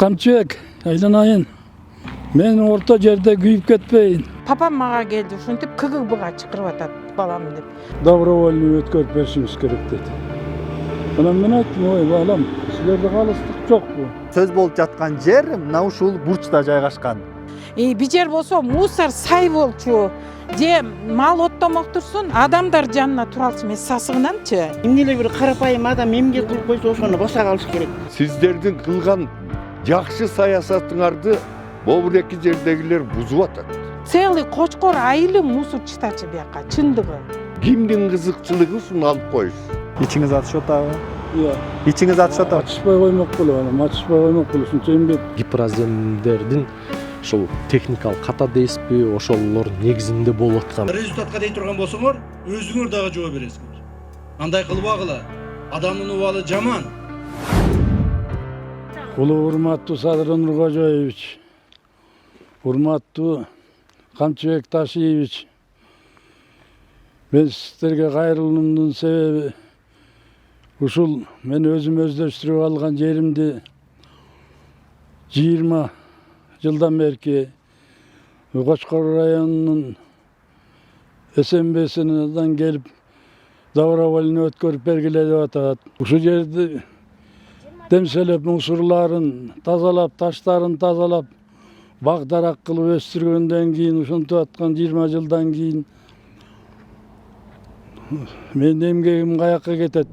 Камчыбек, айланайын. Мен орта жерде күйүп кетпейин. Папам мага келди ушинтип КГБга чакырып атат балам деп. Добровольный өткөрүп беришибиз керек деди. Анан мен айттым, ой балам, силерде калыстык жокпу? Сөз болуп жаткан жер мына ушул бурчта жайгашкан. Би жер болсо мусор сай болчу. Же мал оттомок турсун, адамдар жанына тура алчу эмес сасыгынанчы. Эмне эле бир карапайым адам эмгек кылып койсо ошону баса калыш керек. Сиздердин кылган жакшы саясатыңарды могу эки жердегилер бузуп атат. Целый Кочкор айылы мусор чытачы бияка, чындыгы. Кимдин кызыкчылыгы ушуну алып коюш. Ичиңиз атышып атабы? Иә. Ичиңиз атышып атабы? Ачышпай коймок болуп, ачышпай коймок болуп, ушунча эмгек. Гипроземдердин ошол техникалык ката дейсизби, ошолор негизинде болуп аткан. Результатка дей турган болсоңор, өзүңөр дагы жооп бересиңер. Андай кылбагыла. Адамдын убалы жаман. Улуу урматтуу Садыр Нуркожоевич, урматтуу Камчыбек Ташиевич, мен сиздерге кайрылуумдун себеби ушул мен өзүм өздөштүрүп алган жеримди 20 жылдан берки Кочкор районунун СМБсинен келип добровольный өткөрүп бергиле деп атат. Ушул жерди демселеп мусорларын тазалап, таштарын тазалап, бак дарак кылып өстүргөндөн кийин, ушинтип аткан 20 жылдан кийин менин эмгегим каяка кетет?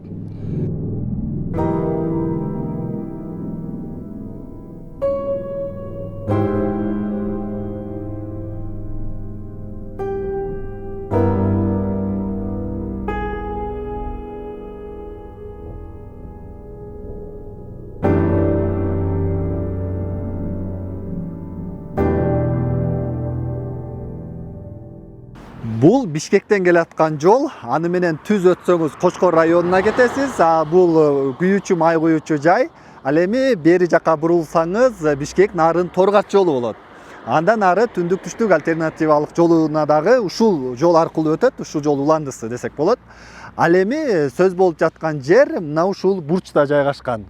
Бул Бишкектен келаткан жол, аны менен түз өтсөңүз Кочкор районуна кетесиз. Бул күйүүчү, май күйүүчү жай. Ал эми бери жака бурулсаңыз Бишкек нарын Торгат жолу болот. Андан ары түндүк түштүк альтернативалык жолуна дагы ушул жол аркылуу өтөт, ушул жол уландысы десек болот. Ал эми сөз болуп жаткан жер мына ушул бурчта жайгашкан.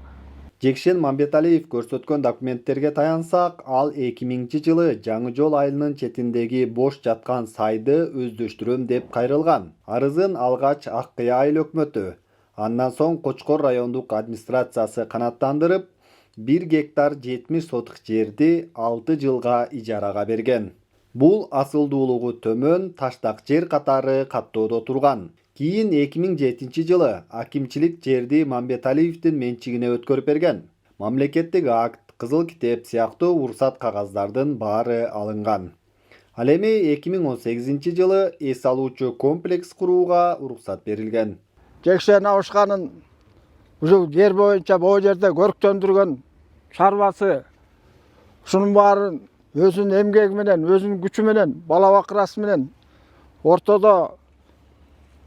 Жекшен Мамбеталиев көрсөткөн документтерге таянсак, ал 2000-жылы Жаңы жол айылынын четиндеги бош жаткан сайды өздөштүрөм деп кайрылган. Арызын алгач Ак Кыя айыл өкмөтү, андан соң Кочкор райондук администрациясы канаттандырып, 1 гектар 70 сотық жерди 6 жылга ижарага берген. Бул асылдуулугу төмөн таштак жер катары каттоодо турган. Кийин 2007-жылы акимчилик жерди Мамбеталиевдин менчигине өткөрүп берген. Мамлекеттик акт, кызыл китеп сыяктуу уруксат кагаздардын баары алынган. Ал эми 2018-жылы эс алуучу комплекс курууга уруксат берилген. Жекшен Абышканын ушул жер боюнча бул жерде көрктөндүргөн чарбасы ушунун баарын өзүнүн эмгеги менен, өзүнүн күчү менен, бала бакырасы менен ортодо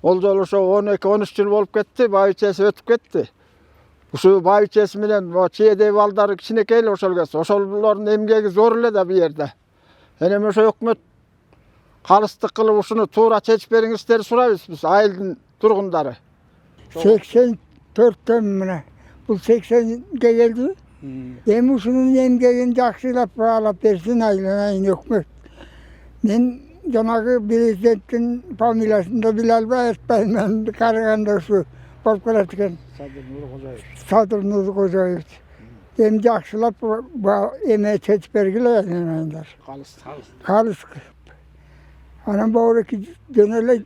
ол жолу ошо 12-13 жыл болуп кетти, байычеси өтүп кетти. Ушул байычеси менен чейдей балдары кичинекей эле ошол кез. Ошолордун эмгеги зор эле да бу жерде. Эми ошо өкмөт калыстык кылып ушуну туура чечип бериңиздерди сурайбыз биз айылдын тургундары. 84'ten мына. Бул 80'ge келди. Эми ушунун эмгегин жакшылап баалап берсин айланайын өкмөт. Мен жанагы президенттин фамилиясын да биле албай атпайм. Мен караганда ушу болуп калат экен. Садыр Нуркожоевич. Эми жакшылап эме чечип бергиле айланайындар. Калыс. Анан баурыки жөн эле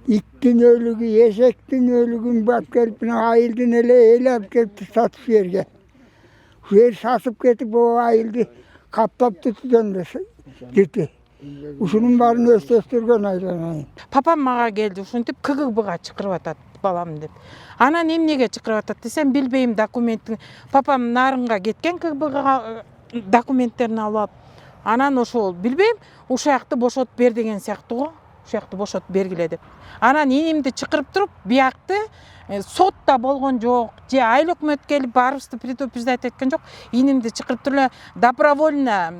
иттин өлүгү, эшектин өлүгүн бап келип, айылдын эле алып келип сатып жерге. Жер сасып кетип, бу айылды каптап түтүдөн. Ушунун баарын өстөштүргөн айланайын. Папам мага келди ушинтип КГБга чакырып атат балам деп. Анан эмнеге чакырып атат десем билбейм, документтин. Папам Нарынга кеткен КГБга документтерин алып. Анан ошол билбейм, ушул жакты бошотуп бер деген сыяктуу го. Ушул жакты бошотуп бергиле деп. Анан инимди чакырып туруп, биякты сотта болгон жок, же айыл өкмөт келип баарыбызды предупреждать эткен жок. Инимди чакырып туруп добровольно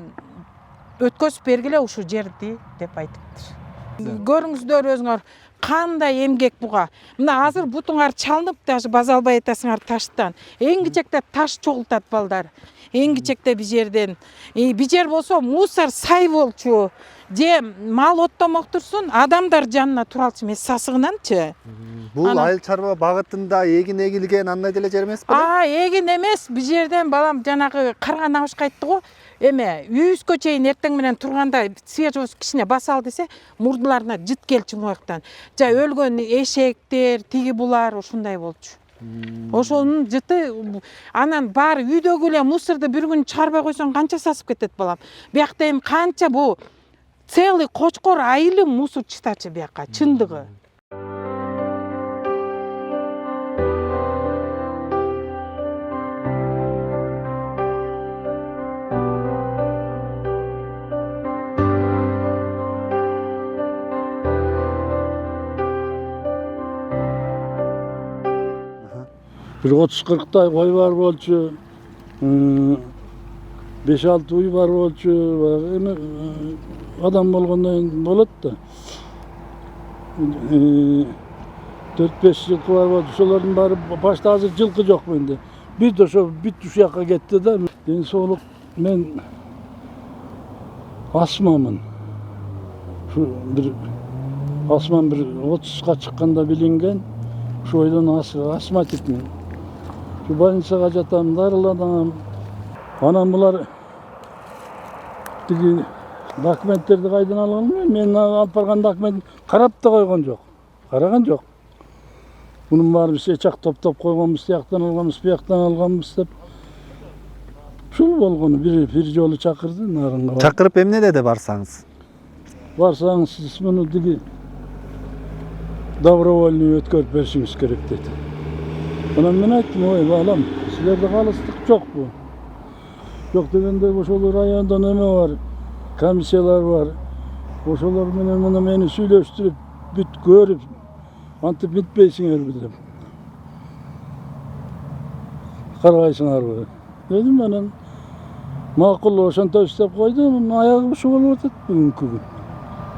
өткөзүп бергиле ушул жерди деп айтыптыр. Көрүңүздөр өзүңөр кандай эмгек буга. Мына азыр бутуңар чалынып, даже база албай атасыңар таштан. Эң кичекте таш чогултат балдар. эң кичектеби жерден. Би жер болсо мусор сай болчу. Же мал оттомок турсун, адамдар жанына туралчу эмес сасыгынанчы. Бул айыл чарба багытында эгин эгилген андай деле жер эмес беле? Эгин эмес, бу жерден балам жанагы карган абышка айтты го. Эме үйүскө чейин эртең менен турганда свежосы кичине басал десе, мурдуларына жыт келчү мояктан. Жа өлгөн эшектер, тиги булар ушундай болчу. Ошонун жыты, анан баары үйдөгү эле мусорду бир күн чыгарбай койсоң канча сасып кетет балам. Биякта эми канча бу целый Кочкор айылы мусор чытачы бияка, чындыгы. Bir 30-40 koy var bolçu. 5-6 uy var bolçu. Adam bolgondan bolat da. 4-5 yılkı var bolçu. Şoların bari başta hazır жылкы жок mende. Bir de şu bit şu yaka gitti de. Den soğuk men asmamın. Şu bir asman bir 30'ga çıkkanda bilingen. Şu oydan asmatikmin. Şu больницага жатам, дарыладам. Анан булар тиги документтерди кайдан алган? Мен алып барган документ карап да койгон жок. Караган жок. Bunun var bir şey çak top koygamız, siyaktan algamız, biyaktan algamız dep. Şul bolgonu bir yolu çakırdı narınga. Çakırıp emne dedi barsanız? Varsanız siz bunu digi добровольный өткөрүп беришиңиz керек dedi. Анан мен айттым, ой балам, силерде калыстык жок бу. Жок дегенде ошол райондон эме бар, комиссиялар бар. Ошолор менен муну мени сүйлөштүрүп, бүт көрүп, антип bitпейсиңерби деп. Карабайсыңарбы? Дедим анан макул ошонто иштеп койдум, аягым ушу болуп атат бүгүнкү күн.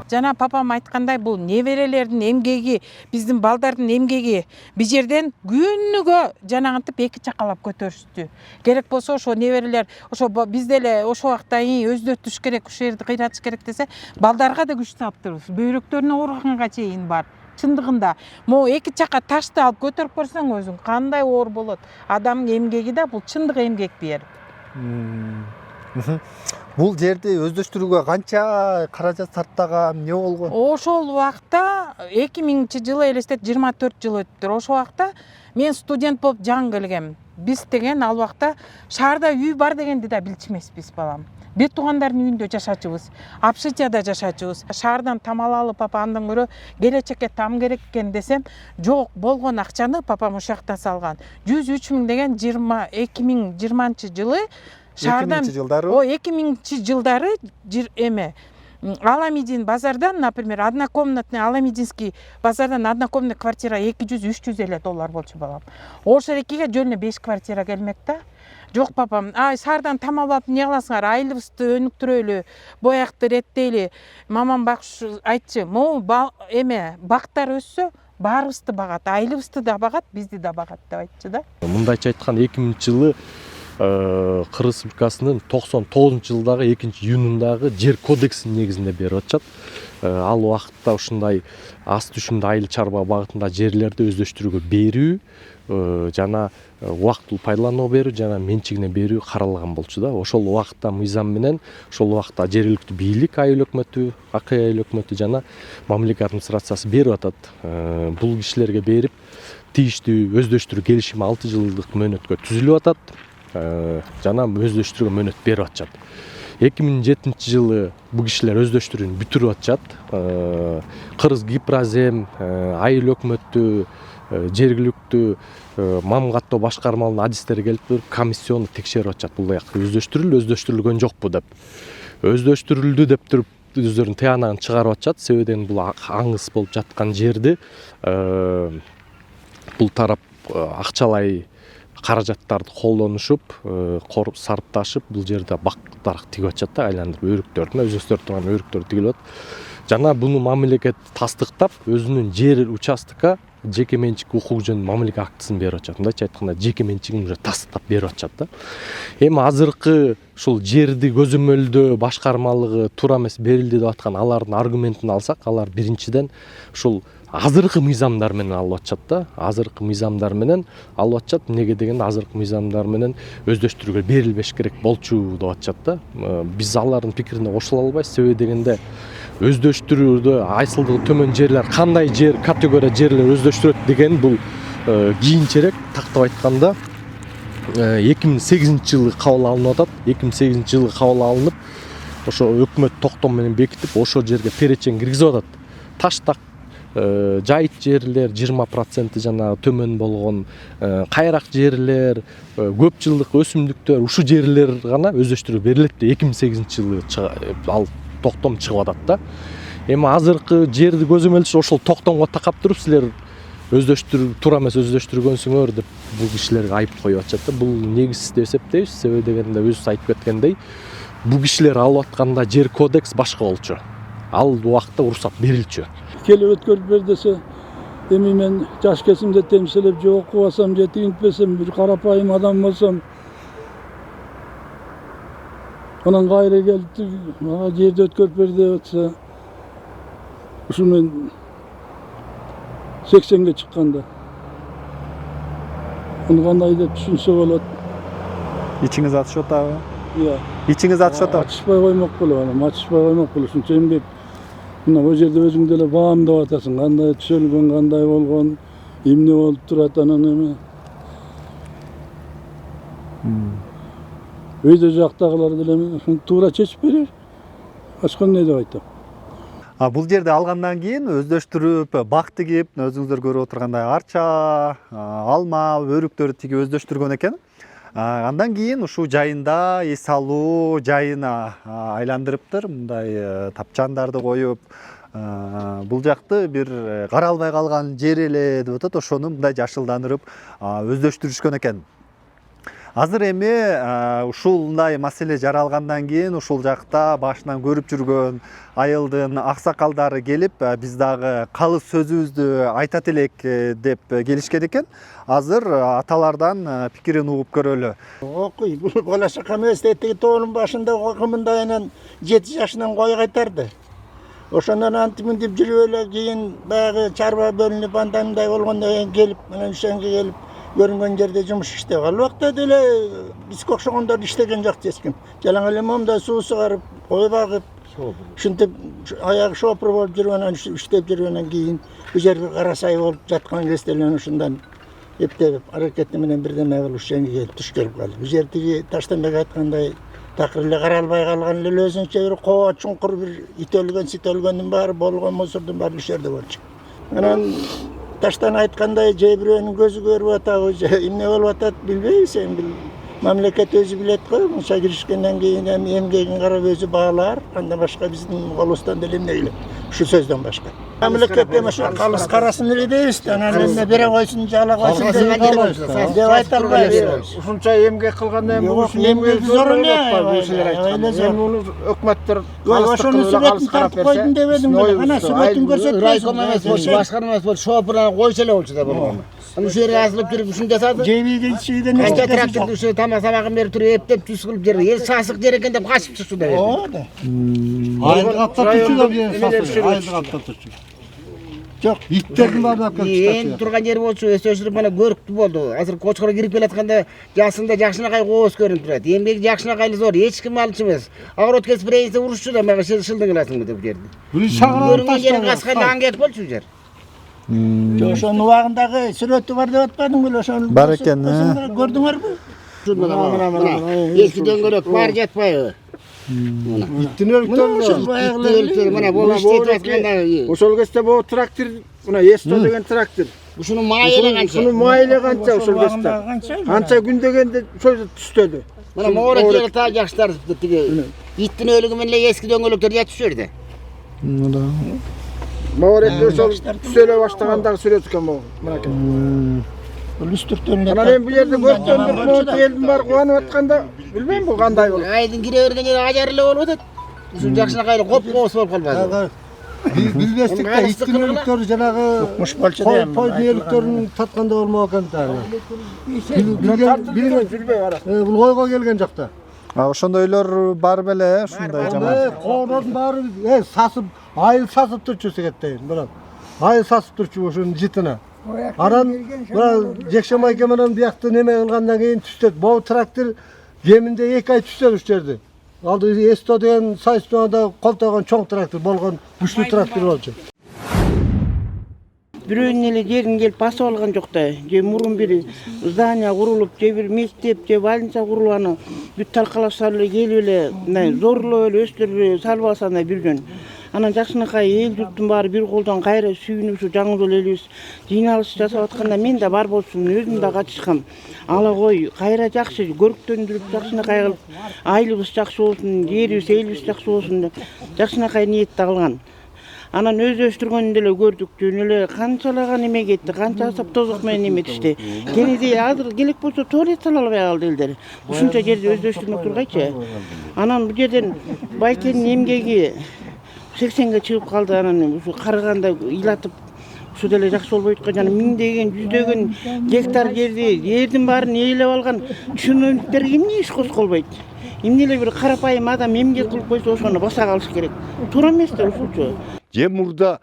Жана папам айткандай бул неберелердин эмгеги, биздин балдардын эмгеги бул жерден күнүгө жанагынтип эки чакалап көтөрүштү. Керек болсо ошо неберелер, ошо биз деле ошо убакта өздөтүш керек, ушул жерди кыйратыш керек десе, балдарга да күч таптырбыз. Бөйрөктөрүнө ооруганга чейин бар. Чындыгында, могу эки чака ташты алып көтөрүп көрсөң өзүң кандай оор болот. Адамдын эмгеги да бул чындык эмгек бер. Бул жерди өздөштүрүүгө канча каражат сарптаган, эмне болгон? Ошол убакта 2000-жылы элестет 24 жыл өттүр. Ошол убакта мен студент болуп жаңы келгем. Биз деген ал убакта шаарда үй бар дегенди да билчүмеспиз балам. Бет туугандардын үйүндө жашачубуз, общежитияда жашачубуз. Шаардан тамал алып папа андан көрө келечекке там керек экен десем, жок, болгон акчаны папам ошол жакта салган. 103 миң деген 2020-жылы шаардан 2000 жылдары эме Аламедин базардан, например, однокомнатный Аламединский базардан однокомнатный квартира $200-300 эле доллар болчу балам. Ошол экиге жөнүнө 5 квартира келмек да. Жок папам, шаардан тамал алып эмне кыласыңар? Айылыбызды өнүктүрөлү, боякты реттейли. Мамам айтчы, могу эме бактар өссө, баарыбызды багат, айылыбызды да багат, бизди да багат деп айтчы да. Мындайча айткан 2000-жылы Кыргыз Республикасынын 99-жылдагы 2-июнундагы жер кодексинин негизинде берип атышат. Ал убакытта ушундай аст түшүндө айыл чарба багытында жерлерди өздөштүрүүгө берүү жана убактылуу пайдаланууга берүү жана менчигине берүү каралган болчу да. Ошол убакытта мыйзам менен ошол убакытта жергиликтүү бийлик, айыл өкмөтү, АК айыл өкмөтү жана мамлекет администрациясы берип атат. Бул кишилерге берип тийиштүү өздөштүрүү келишими 6 жылдык мөөнөткө түзүлүп атат. Жана өздөштүрүүгө мөөнөт берип атышат. 2007-жылы бул кишилер өздөштүрүүнү бүтүрүп атышат. Кыргыз Гипразем, айыл өкмөтү, жергиликтүү мам каттоо башкармаларынын адистери келип туруп комиссионду текшерип атышат. Бул өздөштүрүлгөн жокпу деп. Өздөштүрүлдү деп туруп өздөрүнүн тыянагын чыгарып атышат. Себебен бул аңыз болуп жаткан жерди бул тарап акчалай каражаттарды колдонушуп, сарпташып, бул жерде бактар тигип атышат да, айландырып өрүктөрдүн, өзөстөрүп турган өрүктөр тигилип атат. Жана буну мамлекет тастыктап, өзүнүн жер участокко жеке менчик укук жөнүндө мамиле актысын берип атышат. Мындайча айтканда жеке менчигин уже тастап берип атышат да. Эми азыркы ушул жерди көзөмөлдөө башкармалыгы туура эмес берилди деп аткан алардын аргументин алсак, алар биринчиден ушул азыркы мыйзамдар менен алып атышат да. Азыркы мыйзамдар менен алып атышат. Эмнеге дегенде азыркы мыйзамдар менен өздөштүрүүгө берилбеш керек болчу деп атышат да. Биз алардын пикирине кошула албайбыз. Себеби дегенде өздөштүрүүдө айсылдыгы төмөн жерлер кандай жер категория жерлер өздөштүрөт деген бул кийинчерээк тактап айтканда 2008 жылы кабыл алынып атат. 2008 жылы кабыл алынып, ошо өкмөт токтом менен бекитип, ошол жерге перечень киргизип атат. Таштак жайыт жерлер 20% жанагы төмөн болгон кайрак жерлер, көп жылдык өсүмдүктөр, ушул жерлер гана өздөштүрүү берилет деп 2008 жылы ал токтом чыгып атат да. Эми азыркы жерди көзөмөлдөш ошол токтомго такап туруп силер өздөштүрүү туура эмес өздөштүргөнсүңөр деп бул кишилерге айып коюп атышат да. Бул негизсиз деп эсептейбиз. Себеби дегенде өзүңүз айтып кеткендей, бул кишилер алып атканда жер кодекс башка болчу. Ал убакытта уруксат берилчү. Келип өткөрүп бер десе, эми мен жаш kesимде темселеп же окубасам же тигинтпесем, бир карапайым адам болсом, анан кайра келип жерди өткөрүп бер деп атса, ушу мен 80ге чыкканда аны кандай деп түшүнсө болот. Ичиңиз атышып атабы? Iya. Ичиңиз атышып атабы? Ачышпай коймок болуп, ачышпай коймок болуп, ушунча эмгек. Мына бул жерде өзүң деле баамдап атасың, кандай түшөлгөн, кандай болгон, эмне болуп турат анан эме. Өйдө жактагылар деле туура чечип берер. Башка эмне деп айтам. Бул жерди алгандан кийин өздөштүрүп, бак тигип, өзүңүздөр көрүп отургандай арча, алма, өрүктөрдү тигип өздөштүргөн экен. Андан кийин ушул жайында эс алуу жайына айландырыптыр. Мындай тапчандарды коюп, бул жакты бир каралбай калган жер эле деп атат, ошону мындай жашылдандырып өздөштүрүшкөн экен. Азыр эми ушундай маселе жаралгандан кийин ушул жакта башынан көрүп жүргөн айылдын аксакалдары келип, биз дагы калыс сөзүбүздү айтат элек деп келишкен экен. Азыр аталардан пикирин угуп көрөлү. Окуй, бул болашакка эмес, тетиги тоонун башында кымындайынан 7 жашынан кой кайтарды. Ошондон антиминдип жүрүп эле кийин баягы чарба бөлүнүп андай болгондон кийин келип, анан ушенге келип көрүнгөн жерде жумуш иштеп. Ал убакта деле бизге окшогондор иштеген жок эч ким. Жалаң эле момундай суу сугарып, кой багып, ушинтип аягы шопур болуп жүргөндөн иштеп жүргөндөн кийин бул жерге карасай болуп жаткан кезде эле ушундан эптеп аракети менен бирдеме кылып ушенге келип туш келип калды. Бул жер тиги Таштанбек айткандай такыр эле каралбай калган эле өзүнчө бир коо чуңкур бир итөлгөн, ситөлгөндүн баары болгон, мусордун баары ушул жерде болчу. Анан Таштан айткандай, же бирөөнүн көзү көрүп атабы, же эмне болуп атат билбейбиз. Эми мамлекет өзү билет го. Мынча киришкенден кийин эми эмгегин карап өзү баалар, андан башка биздин колубуздан деле эмне келет? Ушу сөздөн башка. Мамлекет эми ошо калыс карасын эле дейбиз да, анан эмне бере койсун, жала койсун деп айта албайбыз. Ушунча эмгек кылгандан кийин бул эмгеги зор эле айткан. Муну өкмөттөр ошонун сүрөтүн тартып койдум деп едим. Анан сүрөтүн көрсөтпөйсүң. Райком эмес болчу, башкарма эмес болчу, шопурдан койсо эле болчу да болгон. Ушул жерге асылып жүрүп ушун жасады. Жебиген чийден Канча тракторду ушул тамагын берип туруп эптеп түз кылып жер. Эл сасык жер экен деп качып чыкты да. Оода. Айылды каптатчу айылды каптатчу. Жок, иттердин баарын алып келип Эң турган жер болчу, өсөшүрүп мана көрүктүү болду. Азыр кочкор кирип келатканда жасында жакшынакай кооз көрүнүп турат. Эмгеги жакшынакай зор, эч ким алчу эмес. Огород кесип рейсе урушчу да, мага шылдың кыласың деп жерди. Көрүнгөн жери каскан аңгек болчу жер. Ошонун убагындагы сүрөтү бар деп атпадың беле, ошону Бар экен. Көрдүңөрбү? Мына эски дөңгөлөк бар жатпайбы? Иттин өлүктөр. Мына бул иштетип атканда Ошол кезде бул трактор, мына Есто деген трактор. ушуну майылы канча? Ушуну майылы канча ошол кезде. Анча күн дегенде ошол түстөдү. Мына моорет жери та жакшы тартыптыр тиги. Иттин өлүгү менен эле эски дөңгөлөктөр жатып жүрдү. Моорет ошол түзөлө баштагандагы сүрөт экен бул. Мынакей. Үстүртөн эле. Анан эми бул жерде көктөндүр, моорет элдин баары кубанып атканда, билбейм бул кандай болот. Айдын кире берген жери ажар эле болуп атат. Ушул жакшынакай эле коп-кооз болуп калбады. Билбестик да иттин өлүктөрү жанагы Укмуш болчу да эми. өлүктөрүн татканда болмок экен да. Бул койго келген жакта. Ошондойлор бар беле, ушундай жаман. Коонодун баары сасып, айыл сасып турчу секеттейин, бирок. Айыл сасып турчу ушунун жытына. Анан Жекшем айке менен биякты неме кылгандан кийин түстөт. Бул трактор кеминде 2 ай түстөт уш жерди. Алды Эсто деген Сайстонда колтогон чоң трактор болгон, күчтүү трактор болчу. Бирөөнүн эле жерин келип басып алган жок да. Же мурун бир здание курулуп, же бир мектеп, же больница курулуп аны бүт талкалап салып эле келип эле мындай зорлоп эле өстүрүп салып алса андай бир жөн. Анан жакшынакай эл журттун баары бир колдон кайра сүйүнүп ушу жаңы жол элибиз жыйналыш жасап атканда мен да бар болчумун, өзүм да катышкам. Ала кой кайра жакшы көрктөндүрүп жакшынакай кылып айылыбыз жакшы болсун, жерибиз, элибиз жакшы болсун деп жакшынакай ниетте кылган. Анан өздөштүргөндө эле көрдүк, жөн эле канчалаган эме кетти, канча асап тозок менен эметишти. Кенеди азыр келек болсо туалет сала албай калды элдер. Ушунча жерди өздөштүрмөк тургайчы. Анан бу жерден Байкенин эмгеги 80ге чыгып калды. Анан ушу карыганда ыйлатып ушу деле жакшы болбойт го, жана миңдеген, жүздөгөн гектар жердин баарын ээлеп алган чиновниктерге эмне иш козголбойт? Эмне эле бир карапайым адам эмгек кылып койсо ошону баса калыш керек. Туура эмес да ушулчу. Же мурда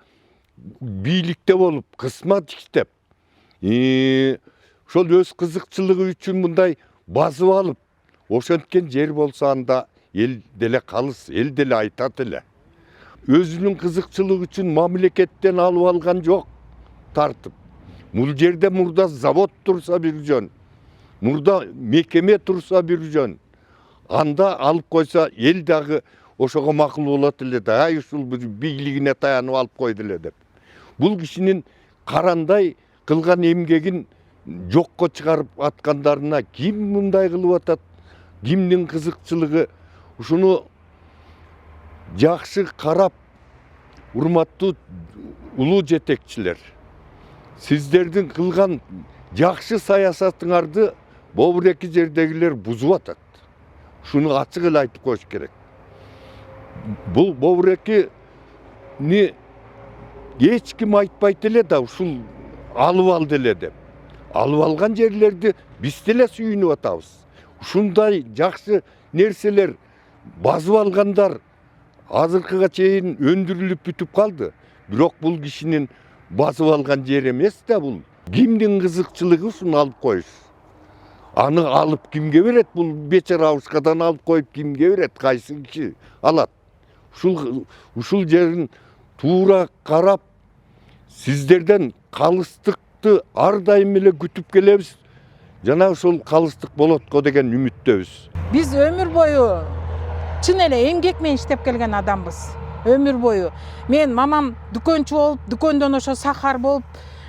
бийликте болуп, кызмат иштеп, ошол өз кызыкчылыгы үчүн мындай басып алып, ошенткен жер болсо анда эл деле калыс, эл деле айтат эле. Өзүнүн кызыкчылыгы үчүн мамлекеттен алып алган жок тартып. Бул жерде мурда завод турса бир жөн, мурда мекеме турса бир жөн. Анда алып койсо эл дагы ошого макул болот эле да. Ай ушул бийлигине таянып алып койду эле деп. Бул кишинин карандай кылган эмгегин жокко чыгарып аткандарына ким мындай кылып атат? Кимдин кызыкчылыгы? Ушуну жакшы карап, урматтуу улуу жетекчилер, сиздердин кылган жакшы саясатыңарды могу эки жердегилер бузуп атат. Шуну ачык эле айтып коюш керек. Бул Бобурекини эч ким айтпайт эле да, ушул алып алды эле деп. Алып алган жерлерди биз деле сүйүнүп атабыз. Ушундай жакшы нерселер басып алгандар азыркыга чейин өндүрүлүп бүтүп калды. Бирок бул кишинин басып алган жери эмес да бул. Кимдин кызыкчылыгы ушуну алып коюш? Аны алып кимге берет? Бул бечара аушкадан алып коюп кимге берет? Кайсы киши алат? Ушул жерин туура карап, сиздерден калыстыкты ар дайым эле күтүп келебиз. Жана ошол калыстык болот го деген үмүттөбүз. Биз өмүр бою чын эле эмгек менен иштеп келген адамбыз. Өмүр бою. Мен мамам дүкөнчү болуп, дүкөндөн ошо сахар болуп,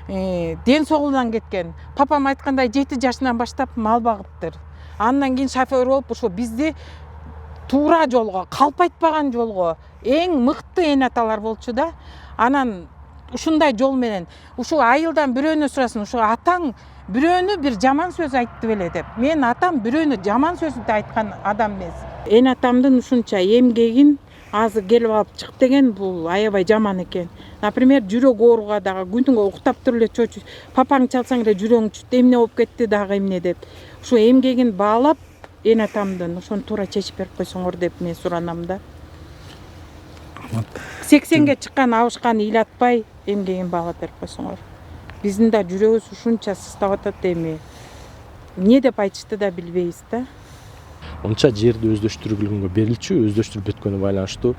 ден соолугунан кеткен. Папам айткандай 7 жашынан баштап мал багыптыр. Андан кийин шофер болуп, ошо бизди туура жолго, калпайтпаган жолго эң мыкты энаталар болчу да. Анан ушундай жол менен ушул айылдан бирөөнө сурасын, ушул атаң бирөөнү бир жаман сөз айтты беле деп. Мен атам бирөөнү жаман сөз айткан адам эмес. Энатамдын ушунча эмгегин азыр келип алып чык деген бул аябай жаман экен. Например, жүрөк ооруга дагы күнүгө уктап туруп эле чочу, папаң чалсаң эле жүрөгүң чүттү, эмне болуп кетти дагы эмне деп. Ушу эмгегин баалап энатамдын ошону туура чечип берип койсоңор деп мен суранам да. 80ге чыккан абышканы ыйлатпай эмгегин баалап берип койсоңор. Биздин да жүрөгүбүз ушунча сыздап атат эми. Эмне деп айтышты да билбейбиз да. Онча жерди өздөштүргөнгө берилчү, өздөштүрүп бүткөнү байланыштуу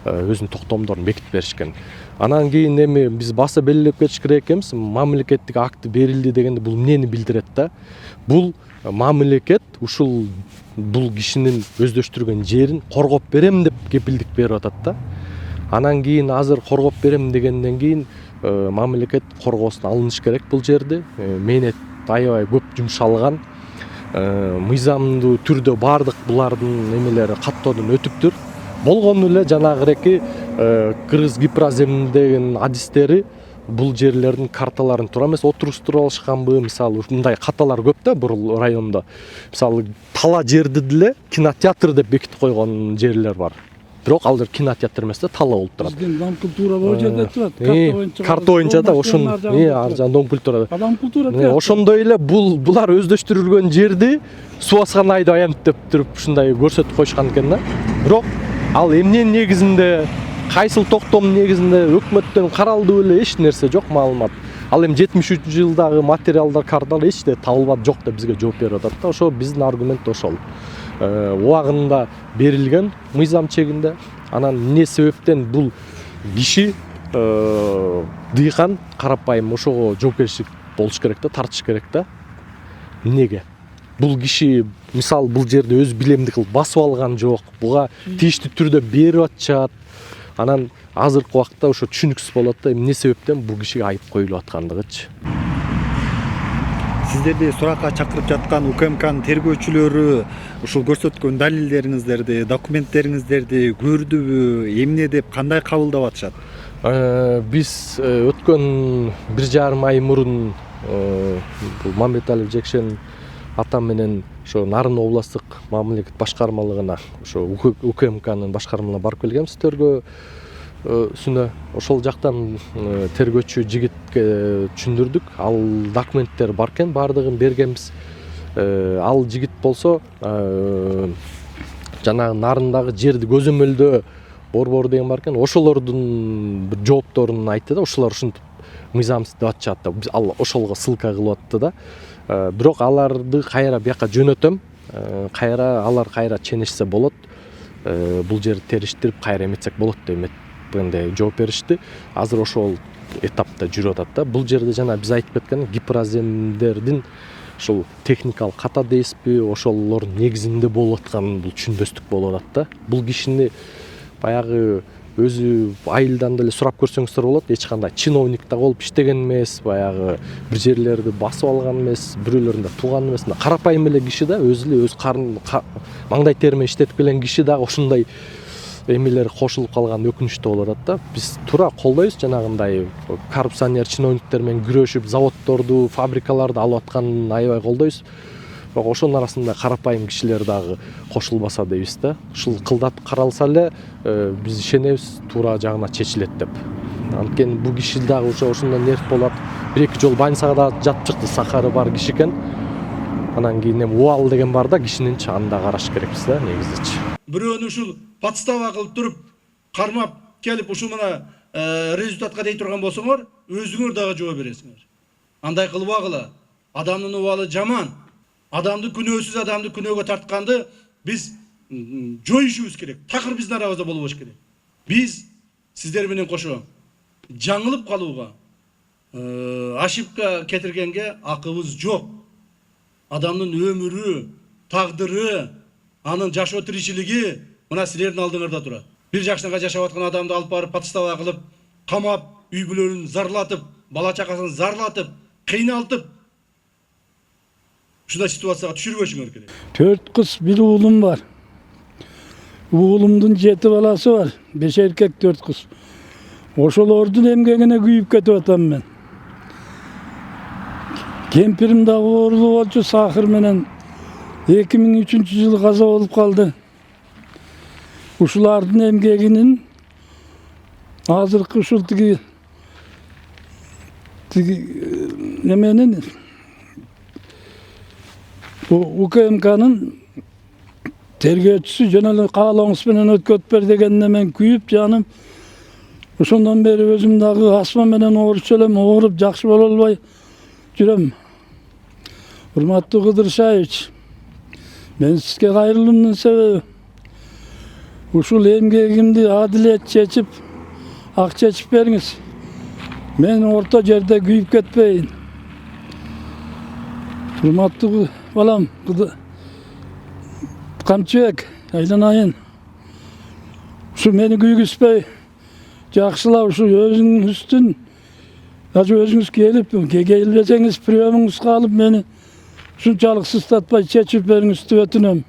өзүнүн токтомдорун бекитип беришкен. Анан кийин эми биз баса белгилеп кетиш керек экенбиз, мамлекеттик акты берилди дегенде бул эмнени билдирет да? Бул мамлекет ушул бул кишинин өздөштүргөн жерин коргоп берем деп кепилдик берип атат да. Анан кийин азыр коргоп берем дегенден кийин мамлекет коргоосуна алыныш керек бул жерди. Мээнет аябай көп жумшалган. Мыйзамдуу түрдө бардык булардын эмелери каттоодон өтүптүр. Болгону эле жанагыреки Кыргыз Гипразем деген адистери бул жерлердин карталарын туура эмес отуруштуруп алышканбы, мисалы мындай каталар көп да бул райондо. Мисалы тала жерди деле кинотеатр деп бекитип койгон жерлер бар. бирок ал жер кинотеатр эмес да, тала болуп турат. Биздин дом культура бул жерде турат. Карта боюнча да ошон ар жагында дом культура. Адам культура. Ошондой эле булар өздөштүрүлгөн жерди суу баскан айды аянттеп туруп ушундай көрсөтүп коюшкан экен да. Бирок ал эмненин негизинде, кайсыл токтомдун негизинде өкмөттөн каралды беле эч нерсе жок, маалымат. Ал эми 73-жылдагы материалдар, карталар эчте табылбады, жок деп бизге жооп берип атат да. Ошо биздин аргумент ошол. Убагында берилген мыйзам чегинде. Анан эмне себептен бул киши дыйкан карапайым ошого жоопкерчилик болуш керек да, тартыш керек да. Эмнеге? Бул киши мисалы бул жерде өз билемди кылып басып алган жок, буга тийиштүү түрдө берип атышат. Анан азыркы убакытта ошо түшүнүксүз болот да, эмне себептен бул кишиге айып коюлуп аткандыгычы. Сиздерди суракка чакырып жаткан УКМКнын тергөөчүлөрү ушул көрсөткөн далилдериңиздерди, документтериңиздерди көрдүбү, эмне деп, кандай кабылдап атышат? Биз өткөн 1,5 ай мурун Мамбеталиев Жекшен атам менен ошо Нарын областтык мамлекет башкармалыгына, ошо УКМКнын башкармалыгына барып келгенбиз тергөөсүнө. Ошол жактан тергөөчү жигитке түшүндүрдүк. Ал документтер бар экен, баардыгын бергенбиз. Ал жигит болсо жанагы Нарындагы жерди көзөмөлдөө борбору деген бар экен. Ошолордун бир жоопторун айтты да, ошолор ушинтип мыйзамсыз деп атышат да. Ал ошолго ссылка кылып атты да. Бирок аларды кайра бияка жөнөтөм. Алар кайра ченешсе болот. Бул жерди териштирип кайра эметсек болот дегенде жооп беришти. Азыр ошол этапта жүрүп атат да. Бул жерде жана биз айтып кеткен гипроземдердин ошол техникалык ката дейсизби, ошолордун негизинде болуп аткан бул түшүнбөстүк болуп атат да. Бул кишини баягы өзү айылдан деле сурап көрсөңүздөр болот. Эч кандай чиновникта болуп иштеген эмес, баягы бир жерлерди басып алган эмес, бирөөлөрүндө тууган эмес. Карапайым эле киши да, өзү эле өз карын маңдай терме иштетип келген киши дагы ушундай эмелер кошулуп калган өкүнүчтүү болуп атат да. Биз туура колдойбуз жанагындай коррупционер чиновниктер менен күрөшүп, заводдорду, фабрикаларды алып атканын аябай колдойбуз. Бирок ошонун арасында карапайым кишилер дагы кошулбаса дейбиз да. Ушул кылдатып каралса эле биз ишенебиз туура жагына чечилет деп. Анткени бул киши дагы ошондой нерв болот. 1-2 жолу больницага да жатып чыкты, сахары бар киши экен. Анан кийин эми убал деген бар да, кишининчи аны да караш керекпиз да негизичи. Бирөөнү ушул подстава кылып туруп, кармап келип ушул мына результатка дей турган болсоңор, өзүңөр дагы жооп бересиңер. Андай кылбагыла. Адамдын убалы жаман. Адамды күнөөсүз адамды күнөөгө тартканды биз жоюшубуз керек. Такыр биздин арабызда болбош керек. Биз сиздер менен кошо жаңылып калууга, ошибка кетиргенге акыбыз жок. Адамдын өмүрү, тагдыры, анын жашоо тиричилиги мына силердин алдыңарда турат. Бир жакшынага жашап аткан адамды алып барып подстава кылып, камап, үй бүлөлөрүн зарлатып, бала чакасын зарлатып, кыйналтып ушундай ситуацияга түшүрбөшүңөр керек. 4 кыз, 1 уулум бар. Уулумдун 7 баласы бар. 5 эркек, 4 кыз. Ошолордун эмгегине күйүп кетип атам мен. Кемпирим да оорулуу болчу, сахар менен 2003-жылы каза болуп калды. Ушулардын эмгегинин азыркы ушул тиги неменин УКМКнын тергөөчүсү жөн эле каалооңуз менен өткөрүп бер дегенине мен күйүп жаным. Ошондон бери өзүм дагы астма менен ооруп элем, ооруп жакшы боло албай жүрөм. Урматтуу Кыдыр Шаевич, мен сизге кайрылуумдун себеби ушул эмгегимди адилет чечип, ак чечип бериңиз. Мен орто жерде күйүп кетпейин. Урматтуу балам, Камчыбек, айланайын. Ушу мени күйгүзбөй, жакшылап ушу өзүңүздүн, өзүңүз келип, келбесеңиз приемыңызга алып мени ушунчалык сыстатпай чечип бериңизди өтүнөм.